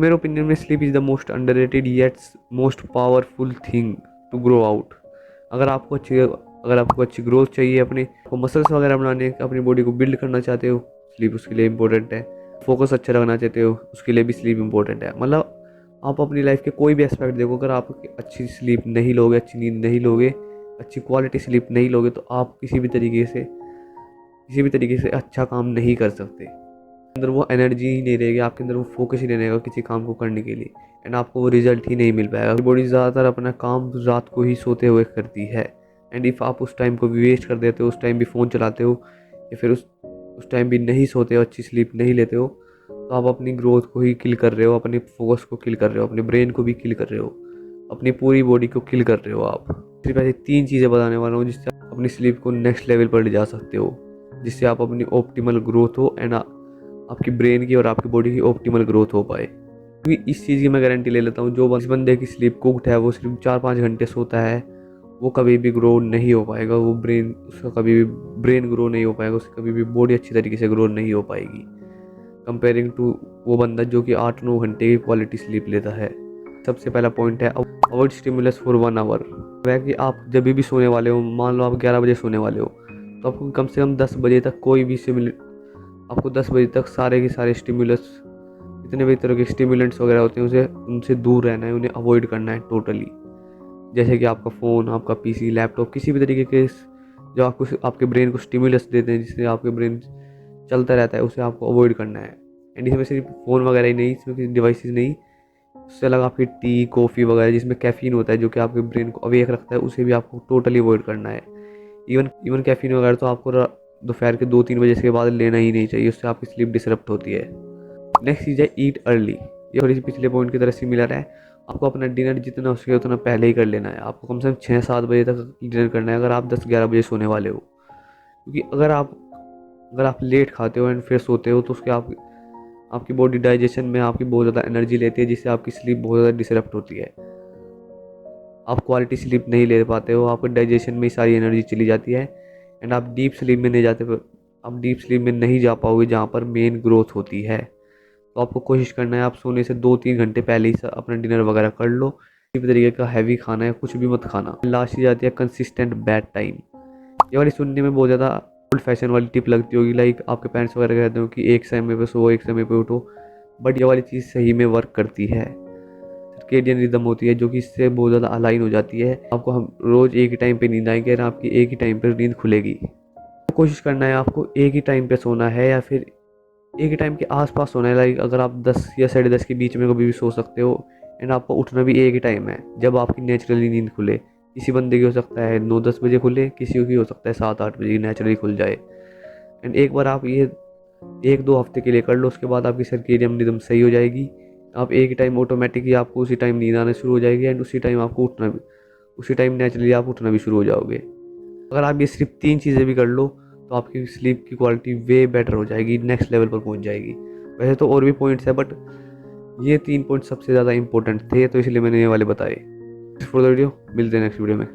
मेरे ओपिनियन में sleep is the most underrated yet most powerful thing to grow out. अगर आपको अच्छी ग्रोथ चाहिए, अपने को मसल्स वगैरह बनाने, अपनी बॉडी को बिल्ड करना चाहते हो, स्लीप उसके लिए इम्पोर्टेंट है। फोकस अच्छा रखना चाहते हो, उसके लिए भी स्लीप इम्पोर्टेंट है। मतलब आप अपनी लाइफ के कोई भी एस्पेक्ट देखो, अगर आप अच्छी स्लीप नहीं लोगे, अच्छी नींद नहीं लोगे, अच्छी क्वालिटी स्लीप नहीं लोगे, तो आप किसी भी तरीके से अच्छा काम नहीं कर सकते। अंदर वो एनर्जी ही नहीं रहेगी, आपके अंदर वो फोकस ही नहीं रहेगा किसी काम को करने के लिए, एंड आपको वो रिजल्ट ही नहीं मिल पाएगा। बॉडी ज़्यादातर अपना काम रात को ही सोते हुए करती है, एंड इफ़ आप उस टाइम को भी वेस्ट कर देते हो, उस टाइम भी फ़ोन चलाते हो, या फिर उस टाइम भी नहीं सोते हो, अच्छी स्लीप नहीं लेते हो, तो आप अपनी ग्रोथ को ही किल कर रहे हो, अपने फोकस को किल कर रहे हो, अपने ब्रेन को भी किल कर रहे हो, अपनी पूरी बॉडी को किल कर रहे हो। आप सिर्फ ऐसी 3 चीज़ें बताने वाला हूँ जिससे आप अपनी स्लीप को नेक्स्ट लेवल पर ले जा सकते हो, जिससे आप अपनी ऑप्टिमल ग्रोथ हो, एंड आपकी ब्रेन की और आपकी बॉडी की ऑप्टिमल ग्रोथ हो पाए। क्योंकि इस चीज़ की मैं गारंटी ले लेता हूँ, जो बंदे की स्लीप कुकड है, वो सिर्फ 4-5 घंटे सोता है, वो कभी भी ग्रो नहीं हो पाएगा। उसका कभी भी ब्रेन ग्रो नहीं हो पाएगा, उसकी कभी भी बॉडी अच्छी तरीके से ग्रो नहीं हो पाएगी, कंपेयरिंग टू वो बंदा जो कि 8-9 घंटे की क्वालिटी स्लीप लेता है। सबसे पहला पॉइंट है अवॉइड स्टिमुलस फॉर 1 आवर। वह कि आप जब भी सोने वाले हो, मान लो आप 11 बजे सोने वाले हो, तो आपको कम से कम 10 बजे तक आपको 10 बजे तक सारे के सारे स्टिमुलस, जितने भी तरह के स्टिमुलेंट्स वगैरह होते हैं, उनसे दूर रहना है, उन्हें अवॉइड करना है टोटली। जैसे कि आपका फ़ोन, आपका पीसी, लैपटॉप, किसी भी तरीके के जो आपके ब्रेन को स्टिमुलस देते हैं, जिससे आपके ब्रेन चलता रहता है, उसे आपको अवॉइड करना है। एंड इसमें सिर्फ फ़ोन वगैरह ही नहीं, इसमें किसी डिवाइसेस नहीं, उससे अलग आपकी टी, कॉफ़ी वगैरह जिसमें कैफ़ीन होता है, जो कि आपके ब्रेन को अवेक रखता है, उसे भी आपको टोटली अवॉइड करना है। इवन कैफ़ीन वगैरह तो आपको दोपहर के 2-3 बजे के बाद लेना ही नहीं चाहिए, उससे आपकी स्लीप डिसरप्ट होती है। नेक्स्ट चीज़ है ईट अर्ली। ये थोड़ी सी पिछले पॉइंट की तरह सिमिलर है। आपको अपना डिनर जितना हो सके उतना पहले ही कर लेना है। आपको कम से कम 6-7 बजे तक डिनर करना है, अगर आप 10-11 बजे सोने वाले हो। क्योंकि अगर आप लेट खाते हो एंड फिर सोते हो, तो उसके आपकी बॉडी डाइजेशन में आपकी बहुत ज़्यादा एनर्जी लेती है, जिससे आपकी स्लीप बहुत ज़्यादा डिसरप्ट होती है। आप क्वालिटी स्लीप नहीं ले पाते हो, आपके डाइजेशन में ही सारी एनर्जी चली जाती है, एंड आप डीप स्लीप में नहीं जाते, आप डीप स्लीप में नहीं जा पाओगे जहाँ पर मेन ग्रोथ होती है। तो आपको कोशिश करना है, आप सोने से 2-3 घंटे पहले ही अपना डिनर वगैरह कर लो। किसी भी तरीके का हैवी खाना है कुछ भी मत खाना। लास्ट ही जाती है कंसिस्टेंट बेड टाइम। ये वाली सुनने में बहुत ज़्यादा ओल्ड फैशन वाली टिप लगती होगी, लाइक आपके पेरेंट्स वगैरह कहते हो कि एक समय पे सो, एक समय पे उठो, बट ये वाली चीज़ सही में वर्क करती है। सर्केडियन रिदम होती है जो कि इससे बहुत ज़्यादा अलाइन हो जाती है। आपको हम रोज़ एक ही टाइम पे नींद आएगी और आपकी एक ही टाइम पे नींद खुलेगी। तो कोशिश करना है आपको एक ही टाइम पे सोना है, या फिर एक ही टाइम के आसपास सोना है। लाइक अगर आप 10 या 10:30 के बीच में कभी भी सो सकते हो, एंड आपको उठना भी एक ही टाइम है जब आपकी नेचुरली नींद खुले। किसी बंदे की हो सकता है 9-10 बजे खुले, किसी की हो सकता है 7-8 बजे नेचुरली खुल जाए। एंड एक बार आप ये 1-2 हफ्ते के लिए कर लो, उसके बाद आपकी सर्केडियन रिदम सही हो जाएगी। आप एक ही टाइम ऑटोमेटिक ही आपको उसी टाइम नींद आना शुरू हो जाएगी, एंड उसी टाइम नेचुरली आप उठना भी शुरू हो जाओगे। अगर आप ये सिर्फ 3 चीज़ें भी कर लो, तो आपकी स्लीप की क्वालिटी वे बेटर हो जाएगी, नेक्स्ट लेवल पर पहुंच जाएगी। वैसे तो और भी पॉइंट्स है, बट ये 3 पॉइंट सबसे ज़्यादा इंपॉर्टेंट थे, तो इसलिए मैंने ये वाले बताए। फॉर द वीडियो, मिलते हैं नेक्स्ट वीडियो में।